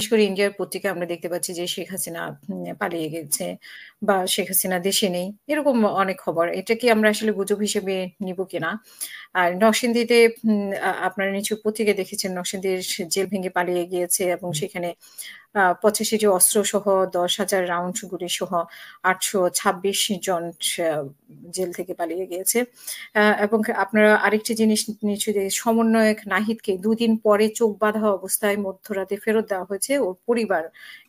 বিশেষ করে ইন্ডিয়ার পত্রিকায় আমরা দেখতে পাচ্ছি যে শেখ হাসিনা পালিয়ে গেছে বা শেখ হাসিনা দেশে নেই। এরকম অনেক খবর। এটা কি আমরা আসলে গুজব হিসেবে নিব কিনা? আর নরসিংদীতে আপনারা নিশ্চয়ই পত্রিকায় দেখেছেন নরসিংদীর জেল ভেঙে পালিয়ে গিয়েছে এবং সেখানে ৮৫ টি অস্ত্রসহ ১০,০০০ রাউন্ড গুলিসহ ৮২৬ জন জেল থেকে পালিয়ে গিয়েছে। এবং আপনারা আরেকটি জিনিস নিশ্চয়ই সমন্বয়ক নাহিদকে ২ দিন পরে চোখ বাঁধা অবস্থায় মধ্যরাতে ফেরত দেওয়া হয়েছে। ওর পরিবার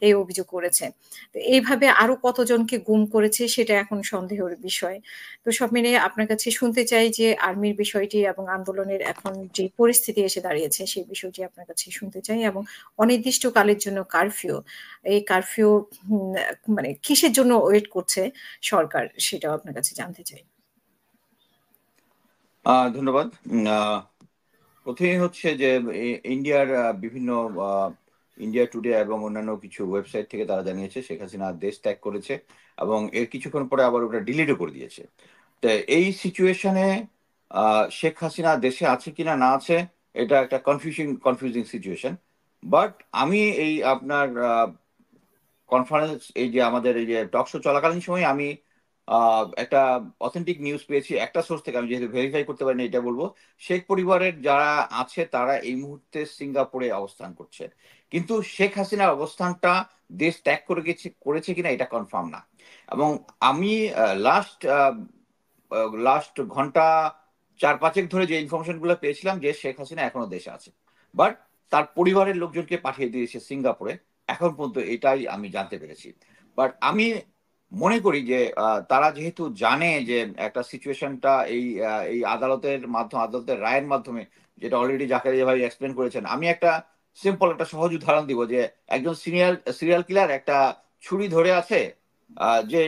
এই অভিযোগ করেছে। তো এইভাবে আরো কতজনকে গুম করেছে সেটা এখন সন্দেহের বিষয়। তো সব মিলিয়ে আপনার কাছে শুনতে চাই যে আর্মির বিষয়টি এবং আন্দোলনের এখন যে পরিস্থিতি এসে দাঁড়িয়েছে সেই বিষয়টি আপনার কাছে শুনতে চাই এবং অনির্দিষ্টকালের জন্য কারফিউ, এই কারফিউ মানে কিসের জন্য ওয়েট করছে সরকার সেটাও আপনার কাছে জানতে চাই। ধন্যবাদ। প্রথমেই হচ্ছে যে ইন্ডিয়ার বিভিন্ন ইন্ডিয়া টুডে এবং অন্যান্য কিছু ওয়েবসাইট থেকে তারা জানিয়েছে শেখ হাসিনা দেশ ত্যাগ করেছে এবং এর কিছুক্ষণ পরে আবার ওটা ডিলিটও করে দিয়েছে। তো এই সিচুয়েশনে শেখ হাসিনা দেশে আছে কিনা না আছে এটা একটা কনফিউজিং সিচুয়েশন। বাট আমি এই আপনার কনফারেন্স এই যে আমাদের এই যে টক শো চলাকালীন সময় আমি একটা অথেন্টিক নিউজ পেয়েছি একটা সোর্স থেকে, আমি যেহেতু ভেরিফাই করতে পারিনি এটা বলবো। শেখ পরিবারের যারা আছে তারা এই মুহূর্তে সিঙ্গাপুরে অবস্থান করছে, কিন্তু শেখ হাসিনার অবস্থানটা দেশ ত্যাগ করেছে কিনা এটা কনফার্ম না। এবং আমি লাস্ট ঘন্টা ৪-৫ ধরে যে ইনফরমেশন গুলো পেয়েছিলাম যে শেখ হাসিনা এখনো দেশে আছে, বাট তার পরিবারের লোকজনকে পাঠিয়ে দিয়েছে সিঙ্গাপুরে। এখন পর্যন্ত এটাই আমি জানতে পেরেছি। বাট আমি মনে করি যে তারা যেহেতু জানে যে একটা সিচুয়েশনটা এই আদালতের রায়ের মাধ্যমে, যেটা অলরেডি জাকারিয়া ভাই এক্সপ্লেন করেছেন, আমি একটা সিম্পল একটা সহজ উদাহরণ দিব যে একজন সিরিয়াল কিলার একটা ছুরি ধরে আছে, যে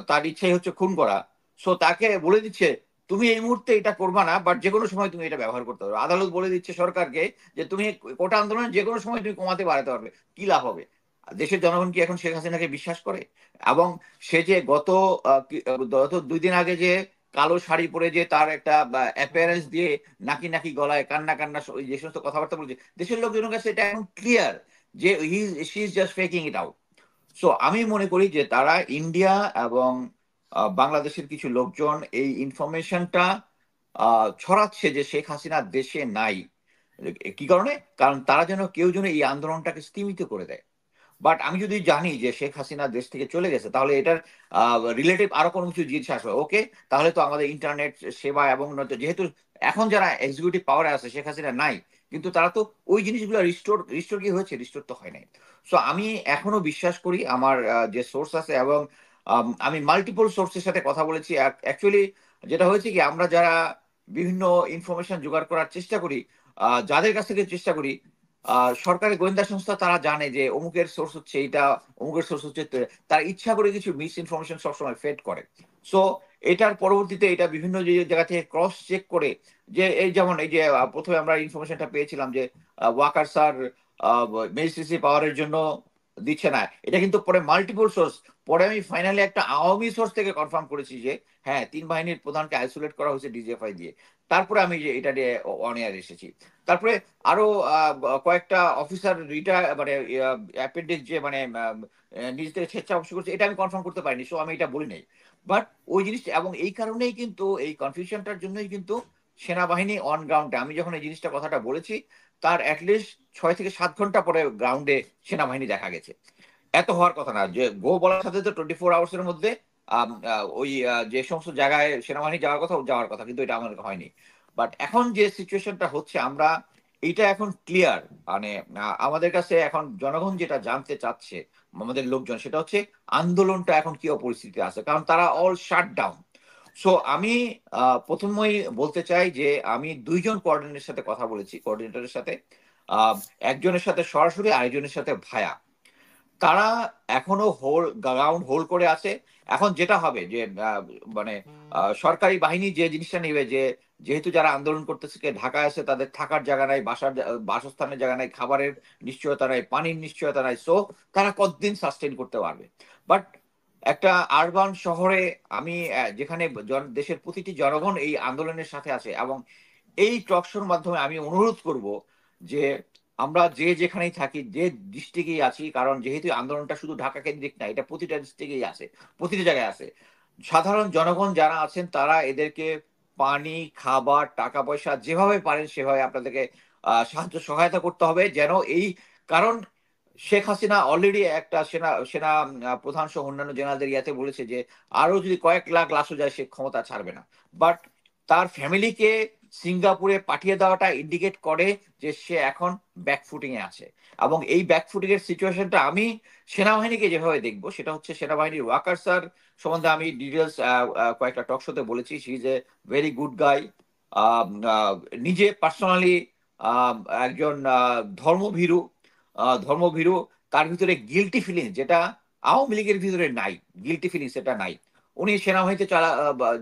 তার ইচ্ছাই হচ্ছে খুন করা। সো তাকে বলে দিচ্ছে তুমি এই মুহূর্তে এটা করবা না, বাট যে কোনো সময় তুমি এটা ব্যবহার করতে পারবে। আদালত বলে দিচ্ছে সরকারকে যে তুমি কোটা আন্দোলন যে কোনো সময় তুমি কমাতে বাড়াতে পারবে, কি লাভ হবে? দেশের জনগণ কি এখন শেখ হাসিনাকে বিশ্বাস করে? এবং সে যে গত ২ দিন আগে যে কালো শাড়ি পরে যে তার একটা অ্যাপিয়ারেন্স দিয়ে নাকি নাকি গলায় কান্না কান্না যে সমস্ত কথাবার্তা বলছে, দেশের লোকজনের কাছে এটা এখন ক্লিয়ার যে she is just faking it out. So আমি মনে করি যে তারা ইন্ডিয়া এবং বাংলাদেশের কিছু লোকজন এই ইনফরমেশনটা ছড়াচ্ছে যে শেখ হাসিনা দেশে নাই। কি কারণে? কারণ তারা কেউ যেন এই আন্দোলনটাকে স্তীমিত করে দেয়। বাট আমি যদি জানি যে শেখ হাসিনা দেশ থেকে চলে গেছে, তাহলে এটার রিলেটিভ আরো কোনো কিছু জিনিস আসবে। ওকে, তাহলে তো আমাদের ইন্টারনেট সেবা এবং যেহেতু এখন যারা এক্সিকিউটিভ পাওয়ারে আছে শেখ হাসিনা নাই, কিন্তু তারা তো ওই জিনিসগুলো রিস্টোর কি হয়েছে? রিস্টোর তো হয় নাই। সো আমি এখনো বিশ্বাস করি আমার যে সোর্স আছে, এবং আমি মাল্টিপল সোর্সের সাথে কথা বলেছি। অ্যাকচুয়ালি যেটা হয়েছে কি, আমরা যারা বিভিন্ন ইনফরমেশন জোগাড় করার চেষ্টা করি, যাদের কাছ থেকে চেষ্টা করি, সরকারি গোয়েন্দা সংস্থা তারা জানে যে অমুকের সোর্স হচ্ছে এইটা, অমুকের সোর্স হচ্ছে, তারা ইচ্ছা করে কিছু মিস ইনফরমেশন সবসময় ফেড করে। সো এটার পরবর্তীতে এটা বিভিন্ন জায়গা থেকে ক্রস চেক করে, যে এই যেমন এই যে প্রথমে আমরা ইনফরমেশনটা পেয়েছিলাম যে ওয়াকার স্যার ম্যাজিস্ট্রেসি পাওয়ারের জন্য দিচ্ছে না, এটা কিন্তু পরে মাল্টিপল সোর্স। পরে আমি ফাইনালি একটা আওয়ামী সোর্স থেকে কনফার্ম করেছি যে হ্যাঁ, ৩ বাহিনীর প্রধানকে আইসোলেট করা হয়েছে ডিজিএফআই দিয়ে। তারপরে আমি যে এটা নিয়ে অন এয়ার এসেছি। তারপরে আরো কয়েকটা অফিসার রিটায়ার মানে অ্যাপেন্ডিক্স যে মানে নিজ থেকে স্বেচ্ছা অবশ্য করছে, এটা আমি কনফার্ম করতে পারিনি, সো আমি এটা বলি নাই। বাট ওই জিনিসটা, এবং এই কারণেই কিন্তু এই কনফিউশনটার জন্যই কিন্তু সেনাবাহিনী অন গ্রাউন্ডে, আমি যখন এই জিনিসটা কথাটা বলেছি তার অ্যাটলিস্ট ৬ থেকে ৭ ঘন্টা পরে গ্রাউন্ডে সেনাবাহিনী দেখা গেছে। এত হওয়ার কথা না, যে গো বলার সাথে তো 24 আওয়ার্স এর মধ্যে ওই যে সমস্ত জায়গায় সেনাবাহিনী যাওয়ার কথা, কিন্তু এটা আমাদের হয়নি। বাট এখন যে সিচুয়েশনটা হচ্ছে, আমরা এইটা এখন ক্লিয়ার, মানে আমাদের কাছে এখন জনগণ যেটা জানতে চাচ্ছে, আমাদের লোকজন, সেটা হচ্ছে আন্দোলনটা এখন কি পরিস্থিতি আছে, কারণ তারা অল শাট ডাউন। সো আমি প্রথমেই বলতে চাই যে আমি ২ জন কোঅর্ডিনেটরের সাথে কথা বলেছি, কোঅর্ডিনেটরের সাথে একজনের সাথে সরাসরি, আরেকজনের সাথে ভায়া। তারা এখনো গ্রাউন্ড হোল্ড করে আছে। এখন যেটা হবে যে মানে সরকারি বাহিনী যে জিনিসটা নেবে, যে যেহেতু যারা আন্দোলন করতেছে ঢাকায় আছে, তাদের থাকার জায়গা নাই, বাসস্থানের জায়গা নাই, খাবারের নিশ্চয়তা নাই, পানির নিশ্চয়তা নাই, সো তারা কতদিন সাস্টেন করতে পারবে? বাট একটা আরবান শহরে আমি যেখানে দেশের প্রতিটি জনগণ এই আন্দোলনের সাথে আছে, এবং এই টকশোর মাধ্যমে আমি অনুরোধ করব যে আমরা যে যেখানেই থাকি, যে ডিস্ট্রিক্টেই আছি, কারণ যেহেতু আন্দোলনটা শুধু ঢাকা কেন্দ্রিক না, এটা প্রতিটা ডিস্ট্রিক্টেই আছে, প্রতিটা জায়গায় আছে। সাধারণ জনগণ যারা আছেন তারা এদেরকে পানি, খাবার, টাকা পয়সা যেভাবে পারেন সেভাবে আপনাদেরকে সাহায্য সহায়তা করতে হবে, যেন এই, কারণ শেখ হাসিনা অলরেডি একটা সেনা সেনা প্রধান সহ অন্যান্য জেনারেলদের ইয়াতে বলেছে যে আরো যদি কয়েক লাখ লাশও যায় সে ক্ষমতা ছাড়বে না। বাট তার ফ্যামিলিকে সিঙ্গাপুরে পাঠিয়ে দেওয়াটা ইন্ডিকেট করে যে সে এখন ব্যাকফুটিং এ আছে। এবং এই ব্যাকফুটিং এর সিচুয়েশনটা আমি সেনাবাহিনীকে যেভাবে দেখবো সেটা হচ্ছে, সেনাবাহিনীর ওয়াকার স্যার সম্বন্ধে আমি ডিটেলস কয়েকটা টক শোতে বলেছি, he is a very good guy. নিজে পার্সোনালি একজন ধর্মভীরু, ধর্মভীরু। তার ভিতরে গিলটি ফিলিংস যেটা আওয়ামী লীগের ভিতরে নাই, গিলটি ফিলিংস এটা নাই। উনি সেনাবাহিনীতে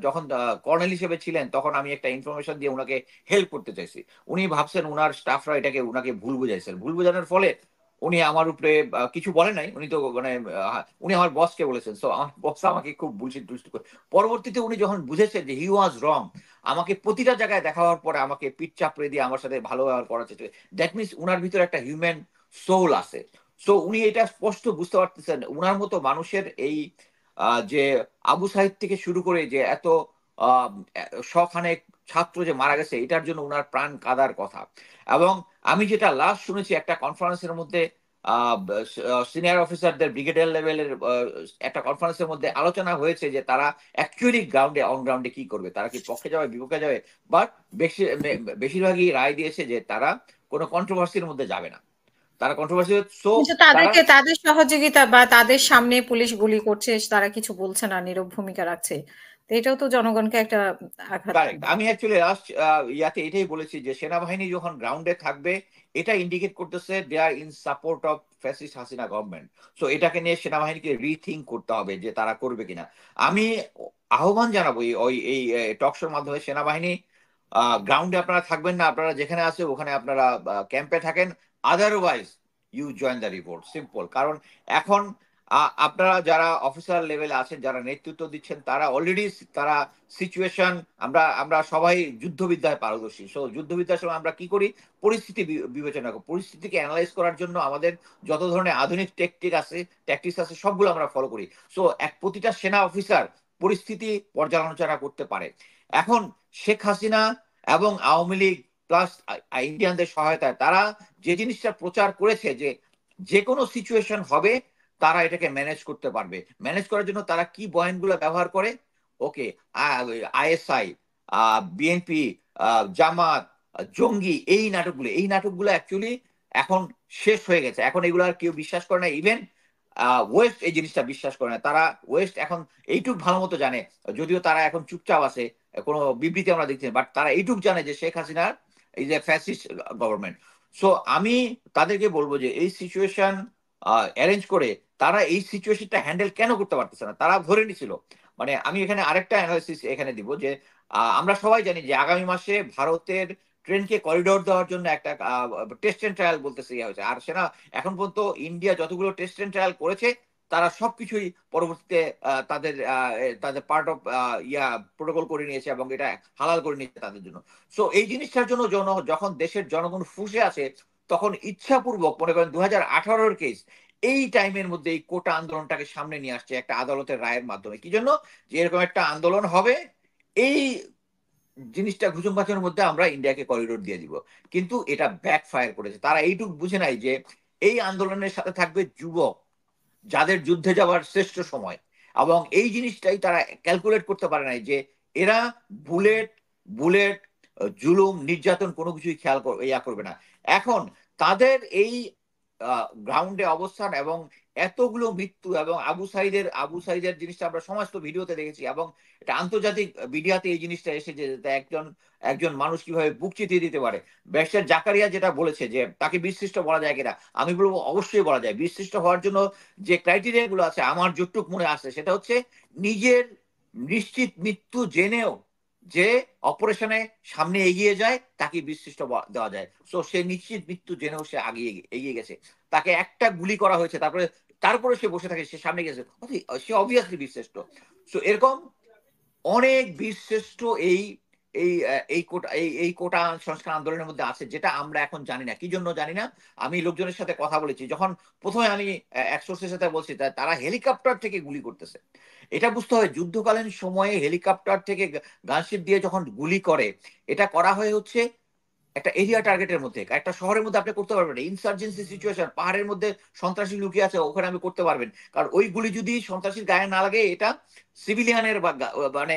যখন কর্নেল হিসেবে ছিলেন তখন আমি একটা ইনফরমেশন দিয়ে ওনাকে হেল্প করতে চাইছি। উনি ভাবছেন ওনার স্টাফরা এটাকে ওনাকে ভুল বুঝাইছেন, ভুল বোঝানোর ফলে উনি আমার উপরে কিছু বলে নাই। উনি তো মানে উনি আমার বসকে বলেছেন, সো আমার বস আমাকে খুব বুলশিট টুলশিট করে। পরবর্তীতে উনি যখন বুঝেছেন যে হি ওয়াজ রং, আমাকে প্রতিটা জায়গায় দেখা হওয়ার পরে আমাকে পিঠ চাপড়ে দিয়ে আমার সাথে ভালো ব্যবহার করার চেষ্টা, দ্যাট মিনস উনার ভিতরে একটা হিউম্যান সোল আছে। সো উনি এটা স্পষ্ট বুঝতে পারতেছেন উনার মতো মানুষের এই যে আবু সাইদ থেকে শুরু করে যে এত আহ, শখানেক ছাত্র যে মারা গেছে, এটার জন্য উনার প্রাণ কাদার কথা। এবং আমি যেটা লাস্ট শুনেছি একটা কনফারেন্সের মধ্যে সিনিয়র অফিসারদের ব্রিগেডিয়ার লেভেলের একটা কনফারেন্সের মধ্যে আলোচনা হয়েছে যে তারা অ্যাকচুয়ালি গ্রাউন্ডে অন গ্রাউন্ডে কি করবে, তারা কি পক্ষে যাবে বিপক্ষে যাবে। বাট বেশি বেশিরভাগই রায় দিয়েছে যে তারা কোনো কন্ট্রোভার্সির মধ্যে যাবে না, তারা কন্ট্রোভার্সি সো কিন্তু তারা তাদেরকে তাদের সহযোগিতা বা তাদের সামনে পুলিশ গুলি করছে, তারা কিছু বলছে না, নীরব ভূমিকা রাখছে। তো এটাও তো জনগণকে একটা আঘাত কারেক্ট। দেয়। আমি অ্যাকচুয়ালি লাস্ট ইয়াতে এটাই বলেছি যে সেনাবাহিনী যখন গ্রাউন্ডে থাকবে এটা ইন্ডিকেট করতেছে they are in support of fascist Hasina government. So এটাকে নিয়ে সেনাবাহিনীকে রিথিঙ্ক করতে হবে যে তারা করবে কিনা। আমি আহ্বান জানাবো এই টক শোর মাধ্যমে, সেনাবাহিনী গ্রাউন্ডে আপনারা থাকবেন না, আপনারা যেখানে আছে ওখানে আপনারা ক্যাম্পে থাকেন। Otherwise you join the revolt, simple. কারণ এখন আপনারা যারা অফিসার লেভেলে আছেন, যারা নেতৃত্ব দিচ্ছেন, তারা অলরেডি তারা সিচুয়েশন, আমরা আমরা সবাই যুদ্ধবিদ্যায় পারদর্শী। সো যুদ্ধবিদ্যার সময় আমরা কি করি, পরিস্থিতি বিবেচনা করি, পরিস্থিতিকে অ্যানালাইজ করার জন্য আমাদের যত ধরনের আধুনিক ট্যাকটিক্স আছে সবগুলো আমরা ফলো করি। সো প্রতিটা সেনা অফিসার পরিস্থিতি পর্যালোচনা করতে পারে। এখন শেখ হাসিনা এবং আওয়ামী লীগ প্লাস ইন্ডিয়ানদের সহায়তায় তারা যে জিনিসটা প্রচার করেছে যে যে কোনো সিচুয়েশন হবে তারা এটাকে ম্যানেজ করতে পারবে। ম্যানেজ করার জন্য তারা কি বয়ানগুলো ব্যবহার করে, ওকে, আইএসআই, বিএনপি, জামাত, জঙ্গি, এই নাটকগুলো অ্যাকচুয়ালি এখন শেষ হয়ে গেছে। এখন এগুলো আর কেউ বিশ্বাস করে না। ইভেন ওয়েস্ট এই জিনিসটা বিশ্বাস করে না। তারা ওয়েস্ট এখন এইটুক ভালো মতো জানে, যদিও তারা এখন চুপচাপ আছে, কোনো বিবৃতি আমরা দেখছি, বাট তারা এইটুক জানে যে শেখ হাসিনার এই যে ফ্যাসিস্ট গভর্নমেন্ট। সো আমি তাদেরকে বলবো যে এই সিচুয়েশন অ্যারেঞ্জ করে তারা এই সিচুয়েশনটা হ্যান্ডেল কেন করতে পারতেছে না, তারা ধরে নিছিল। মানে আমি এখানে আরেকটা অ্যানালিসিস এখানে দিব যে আমরা সবাই জানি যে আগামী মাসে ভারতের ট্রেনকে করিডোর দেওয়ার জন্য একটা টেস্ট এন্ড ট্রায়াল বলতেছে ইয়ে হয়েছে। আর সেনা এখন পর্যন্ত ইন্ডিয়া যতগুলো টেস্ট এন্ড ট্রায়াল করেছে তারা সবকিছুই পরবর্তীতে তাদের পার্ট অফ ইয়া প্রোটোকল করে নিয়েছে এবং এটা হালাল করে নিয়েছে তাদের জন্য। সো এই জিনিসটার জন্য যখন দেশের জনগণ ফুসে আছে তখন ইচ্ছাপূর্বক মনে করেন 2018-র কেস, এই টাইমের মধ্যে এই কোটা আন্দোলনটাকে সামনে নিয়ে আসছে একটা আদালতের রায়ের মাধ্যমে। কি জন্য, যে এরকম একটা আন্দোলন হবে, এই জিনিসটা ঘুষুম পাচারের মধ্যে আমরা ইন্ডিয়াকে করিডোর দিয়ে দিব। কিন্তু এটা ব্যাক ফায়ার করেছে। তারা এইটুকু বুঝে নাই যে এই আন্দোলনের সাথে থাকবে যুবক, যাদের যুদ্ধে যাওয়ার শ্রেষ্ঠ সময়। এবং এই জিনিসটাই তারা ক্যালকুলেট করতে পারে নাই যে এরা বুলেট বুলেট জুলুম নির্যাতন কোনো কিছুই ইয়া করবে না। এখন তাদের এই গ্রাউন্ডে অবস্থান এবং এতগুলো মৃত্যু এবং আবু সাইদের জিনিসটা আমরা সমস্ত ভিডিওতে দেখেছি, এবং এটা আন্তর্জাতিক মিডিয়াতে এই জিনিসটা এসেছে যে একজন একজন মানুষ কিভাবে বুক চিতিয়ে দিতে পারে। ব্যারিস্টার জাকারিয়া যেটা বলেছে যে তাকে বীরশ্রেষ্ঠ বলা যায় কিনা, আমি বলবো অবশ্যই বলা যায়। বীরশ্রেষ্ঠ হওয়ার জন্য যে ক্রাইটেরিয়া গুলো আছে আমার যতটুক মনে আসছে সেটা হচ্ছে নিজের নিশ্চিত মৃত্যু জেনেও যে অপারেশনে সামনে এগিয়ে যায় তাকে বীরশ্রেষ্ঠ দেওয়া যায়। সো সে নিশ্চিত মৃত্যু জেনেও সে এগিয়ে গেছে। তাকে একটা গুলি করা হয়েছে, তারপরে তারপরে সে বসে থাকে, সে সামনে গেছে, সে অবভিয়াসলি বীরশ্রেষ্ঠ। সো এরকম অনেক বীরশ্রেষ্ঠ এই এই এই কোটা সংস্কার আন্দোলনের মধ্যে আছে, যেটা আমরা এখন জানি না, কি জন্য জানি না। আমি লোকজনের সাথে কথা বলেছি, যখন প্রথমে আমি এক সোর্সের সাথে বলছি, তারা হেলিকপ্টার থেকে গুলি করতেছে। এটা বুঝতে হয়, যুদ্ধকালীন সময়ে হেলিকপ্টার থেকে গানশিপ দিয়ে যখন গুলি করে, এটা করা হয় হচ্ছে একটা এরিয়া টার্গেটের মধ্যে, একটা শহরের মধ্যে আপনি করতে পারবেন। ইনসার্জেন্সি সিচুয়েশন, পাহাড়ের মধ্যে সন্ত্রাসী লুকিয়ে আছে, ওখানে আমি করতে পারবেন, কারণ ওই গুলি যদি সন্ত্রাসীর গায়ে না লাগে, এটা সিভিলিয়ানের মানে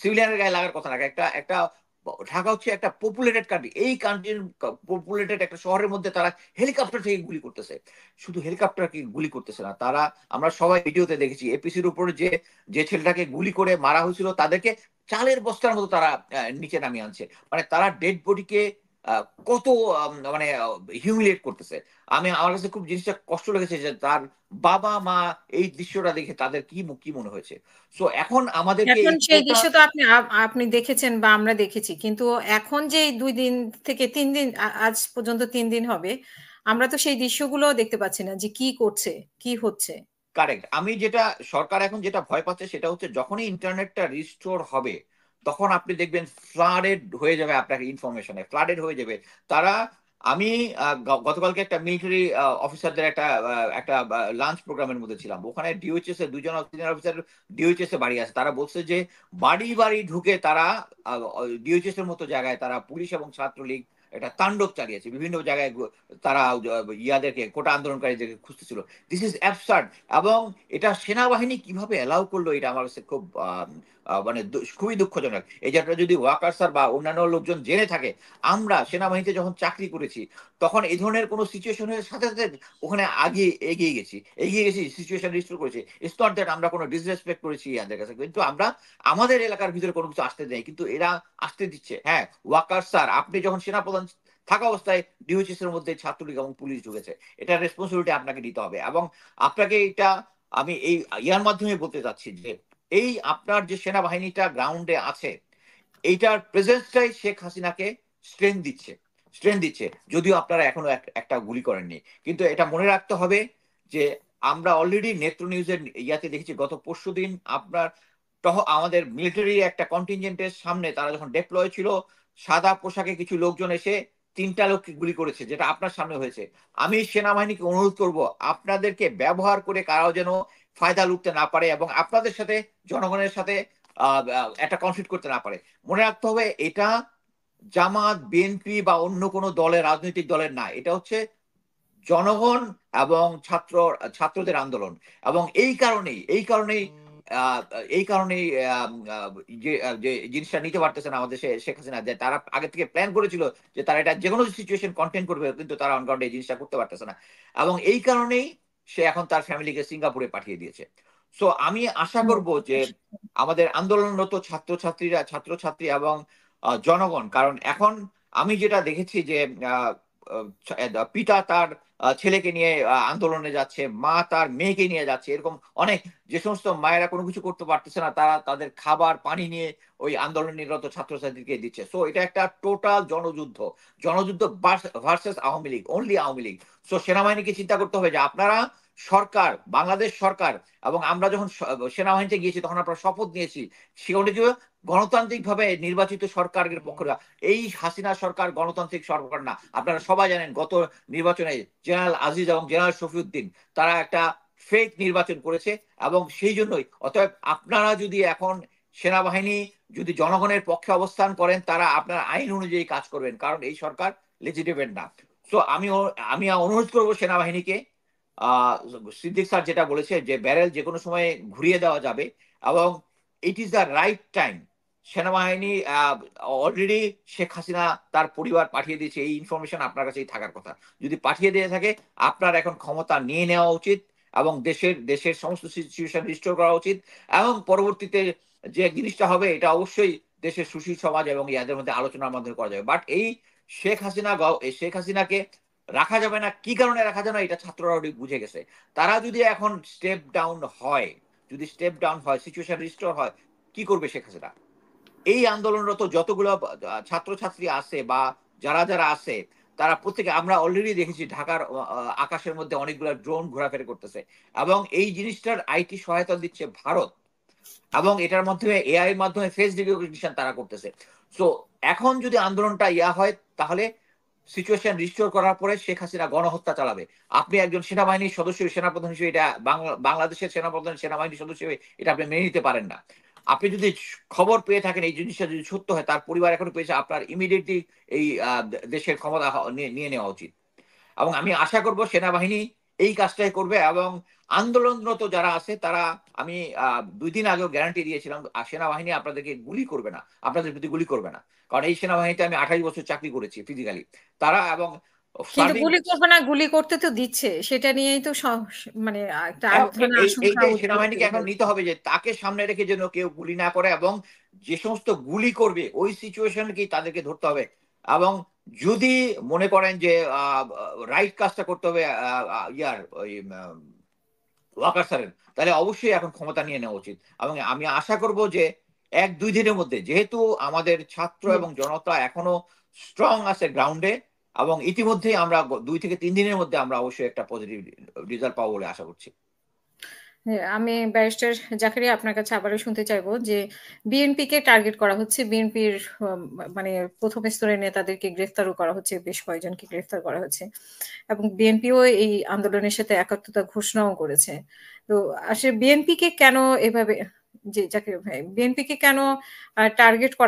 সিভিলিয়ানের গায়ে লাগার কথা না। একটা একটা ঢাকা হচ্ছে একটা পপুলেটেড কান্ট্রি, এই কান্ট্রির পপুলেটেড একটা শহরের মধ্যে তারা হেলিকপ্টার থেকে গুলি করতেছে। শুধু হেলিকপ্টার কি গুলি করতেছে না, তারা, আমরা সবাই ভিডিওতে দেখেছি, এপিসির উপরে যে যে ছেলেটাকে গুলি করে মারা হয়েছিল, তাদেরকে চালের বস্তার মতো তারা নিচে নামিয়ে আনছে। মানে তারা ডেড বডিকে কত মানে হিউমিলিয়েট করতেছে। আমার কাছে খুব জিনিসটা কষ্ট লেগেছে যে তার বাবা মা এই দৃশ্যটা দেখে তাদের কি মনে হয়েছে। সো এখন আমাদেরকে এখন এই সেই কোটা, দৃশ্য তো আপনি দেখেছেন বা আমরা দেখেছি। কিন্তু এখন যে ২ দিন থেকে ৩ দিন আজ পর্যন্ত ৩ দিন হবে, আমরা তো সেই দৃশ্যগুলোও দেখতে পাচ্ছি না যে কি করছে, কি হচ্ছে। কারেক্ট। আমি যেটা, সরকার এখন যেটা ভয় পাচ্ছে সেটা হচ্ছে যখনই ইন্টারনেটটা রিস্টোর হবে, তখন আপনি দেখবেন ফ্লাডেড হয়ে যাবে, আপনার ইনফরমেশনে ফ্লাডেড হয়ে যাবে তারা। আমি গতকালকে একটা মিলিটারি অফিসারদের একটা লাঞ্চ প্রোগ্রামের মধ্যে ছিলাম, ওখানে ডিওএইচএস এর দুজন সিনিয়র অফিসার ডিওএইচএস এ বাড়ি আছে, তারা বলছে যে বাড়ি বাড়ি ঢুকে তারা ডিওএইচএস এর মতো জায়গায় তারা পুলিশ এবং ছাত্রলীগ একটা তাণ্ডব চালিয়েছে, বিভিন্ন জায়গায় তারা ইয়াদেরকে, কোটা আন্দোলনকারীদেরকে খুঁজতেছিল। This is absurd. এবং এটা সেনাবাহিনী কিভাবে অ্যালাউ করলো, এটা আমার কাছে খুব মানে খুবই দুঃখজনক। এই যেটা যদি ওয়াকার্সার বা অন্যান্য লোকজন জেনে থাকে, আমরা সেনাবাহিনীতে যখন চাকরি করেছি, তখন এই ধরনের কোনো সিচুয়েশনের সাথে সাথে ওখানে আগে এগিয়ে গেছি, সিচুয়েশন রিস্টোর করেছি। ইটস নট দ্যাট আমরা কোনো ডিসরেসপেক্ট করেছি এদের কাছে, কিন্তু আমরা আমাদের এলাকার ভিতরে কোনো কিছু আসতে দেয়, কিন্তু এরা আসতে দিচ্ছে। হ্যাঁ, ওয়াকার স্যার, আপনি যখন সেনাপ্রধান থাকা অবস্থায় ডিওএইচএস এর মধ্যে ছাত্রলীগ এবং পুলিশ ঢুকেছে, এটা রেসপন্সিবিলিটি আপনাকে নিতে হবে। এবং আপনাকে এটা, আমি এই ইয়ার মাধ্যমে বলতে চাচ্ছি যে এই আপনার যে সেনাবাহিনীটা গ্রাউন্ডে আছে, এইটার প্রেজেন্সটাই শেখ হাসিনাকে স্ট্রেংথ দিচ্ছে। যদিও আপনারা এখনো একটা গুলি করেননি, কিন্তু এটা মনে রাখতে হবে যে আমরা অলরেডি নেত্র নিউজের ইয়াতে দেখেছি, গত পরশুদিন আপনার আমাদের মিলিটারি একটা কন্টিনজেন্টের সামনে তারা যখন ডেপ্লয় ছিল, সাদা পোশাকে কিছু লোকজন এসে 3টা লোককে গুলি করেছে, যেটা আপনার সামনে হয়েছে। আমি সেনাবাহিনীকে অনুরোধ করব, আপনাদেরকে ব্যবহার করে কারাও যেন ফায়দা লুটতে না পারে এবং আপনাদের সাথে, জনগণের সাথে একটা কনফ্লিক্ট করতে না পারে। মনে রাখতে হবে, এটা জামাত, বিএনপি বা অন্য কোনো দলের, রাজনৈতিক দলের না, এটা হচ্ছে জনগণ এবং ছাত্রদের আন্দোলন। এবং এই কারণেই আহ, এই কারণেই যে জিনিসটা নিতে পারতেছে না আমাদের শেখ হাসিনা, যে তারা আগে থেকে প্ল্যান করেছিল যে তারা এটা যে কোনো সিচুয়েশন কন্টেন করবে, কিন্তু তারা অন গ্রাউন্ডে এই জিনিসটা করতে পারতেছে না। এবং এই কারণেই সে এখন তার ফ্যামিলিকে সিঙ্গাপুরে পাঠিয়ে দিয়েছে। সো আমি আশা হুম, করব যে আমাদের আন্দোলনরত ছাত্রছাত্রী এবং জনগণ, কারণ এখন আমি যেটা দেখেছি যে পিতা তার ছেলেকে নিয়ে আন্দোলনে যাচ্ছে, মা তার মেয়েকে নিয়ে যাচ্ছে, এরকম অনেক, যে সমস্ত মায়েরা কোনো কিছু করতে পারতেছে না, তারা তাদের খাবার পানি নিয়ে ওই আন্দোলনরত ছাত্রছাত্রীকে দিচ্ছে। সো এটা একটা টোটাল জনযুদ্ধ versus Awami League, only Awami League. So সেনাবাহিনীকে চিন্তা করতে হবে যে আপনারা, সরকার, বাংলাদেশ সরকার, এবং আমরা যখন সেনাবাহিনীতে গিয়েছি তখন আমরা শপথ নিয়েছি, সেখানে যে গণতান্ত্রিক ভাবে নির্বাচিত সরকারের পক্ষে, এই হাসিনা সরকার গণতান্ত্রিক সরকার না। আপনারা সবাই জানেন, গত নির্বাচনে জেনারেল আজিজ এবং জেনারেল শফিউদ্দিন তারা একটা ফেক নির্বাচন করেছে। এবং সেই জন্যই, অতএব আপনারা যদি এখন সেনাবাহিনী যদি জনগণের পক্ষে অবস্থান করেন, তারা আপনার আইন অনুযায়ী কাজ করবেন, কারণ এই সরকার লেজিটিমেট না। তো আমি অনুরোধ করবো সেনাবাহিনীকে, আহ সিদ্দিক স্যার যেটা বলেছে যে ব্যারেল যে কোনো সময় ঘুরিয়ে দেওয়া যাবে, এবং it is the right time. সেনাবাহিনী অলরেডি শেখ হাসিনা তার পরিবার পাঠিয়ে দিয়েছে, এই ইনফরমেশন আপনার কাছেই থাকার কথা। যদি পাঠিয়ে দিয়ে থাকে, আপনার এখন ক্ষমতা নিয়ে নেওয়া উচিত এবং দেশের সমস্ত সিচুয়েশন রিস্টোর করা উচিত। এবং পরবর্তীতে যে জিনিসটা হবে, এটা অবশ্যই দেশের সুশীল সমাজ এবং ইয়াদের মধ্যে আলোচনার মাধ্যমে করা যাবে। বাট এই শেখ হাসিনাকে রাখা যাবে না। কি কারণে রাখা যাবে না, এটা ছাত্ররা অলরেডি বুঝে গেছে। তারা যদি এখন স্টেপ ডাউন হয়, সিচুয়েশন রিস্টোর হয়, কি করবে শেখ হাসিনা? এই আন্দোলনরত যতগুলো ছাত্রছাত্রী আছে বা যারা যারা আছে, তারা প্রত্যেকে, আমরা অলরেডি দেখেছি ঢাকার আকাশের মধ্যে অনেকগুলো ড্রোন ঘোরাফেরা করতেছে, এবং এই জিনিসটার আইটি সহায়তা দিচ্ছে ভারত। এবং এটার মাধ্যমে এআই এর মাধ্যমে ফেস রিকগনিশন তারা করতেছে। সো এখন যদি আন্দোলনটা হয় তাহলে সিচুয়েশন রিস্টোর করার পরে শেখ হাসিনা গণহত্যা চালাবে। আপনি একজন সেনাবাহিনীর সদস্য, সেনাপ্রধান হিসেবে এটা বাংলাদেশের সেনাপ্রধান, সেনাবাহিনীর সদস্য হিসেবে এটা আপনি মেনে নিতে পারেন না। আপনি যদি খবর পেয়ে থাকেন এই জিনিসটা যদি সত্য হয়, তার পরিবার এখনো পেয়েছে, আপনার ইমিডিয়েটলি এই দেশের ক্ষমতা নিয়ে নেওয়া উচিত। এবং আমি আশা করব সেনাবাহিনী এই কাজটাই করবে। এবং আন্দোলনরত যারা আছে তারা, আমি 2 দিন আগেও গ্যারান্টি দিয়েছিলাম সেনাবাহিনী আপনাদেরকে গুলি করবে না, আপনাদের প্রতি গুলি করবে না। কারণ এই সেনাবাহিনীতে আমি 28 বছর চাকরি করেছি ফিজিক্যালি। তারা এবং কিন্তু সার্ভিং গুলি করবে না, গুলি করতে তো দিচ্ছে। সেটা নিয়েই তো মানে একটা এক ধরনের আশঙ্কা এইটাই সেনাবাহিনীকে তৈরি এখন নিতে হয়েছে। হবে যে তাকে সামনে রেখে যেন কেউ গুলি না করে, এবং যে সমস্ত গুলি করবে ওই সিচুয়েশনকেই তাদেরকে ধরতে হবে। এবং যদি মনে করেন যে রাইট কাজটা করতে হবে ওই ওয়াকার স্যারের, তাহলে অবশ্যই এখন ক্ষমতা নিয়ে নেওয়া উচিত। এবং আমি আশা করব যে 1-2 দিনের মধ্যে, যেহেতু আমাদের ছাত্র জি। এবং জনতা এখনো স্ট্রং আছে গ্রাউন্ডে, এবং ইতিমধ্যেই আমরা 2 থেকে 3 দিনের মধ্যে আমরা অবশ্যই একটা পজিটিভ রেজাল্ট পাবো বলে আশা করছি। হ্যাঁ, আমি ব্যারিস্টার জাকারিয়া আপনার কাছে আবারও শুনতে চাইবো যে বিএনপিকে টার্গেট করা হচ্ছে। বিএনপির মানে ১ম স্তরের নেতাদেরকে গ্রেফতারও করা হচ্ছে। বেশ কয়েকজনকে গ্রেফতার করা হচ্ছে। এবং বিএনপিও এই আন্দোলনের সাথে একাত্মতা ঘোষণাও করেছে। তো আসলে বিএনপিকে কেন এভাবে, জি জাকির ভাই, বিএনপিকে কেন টার্গেট করা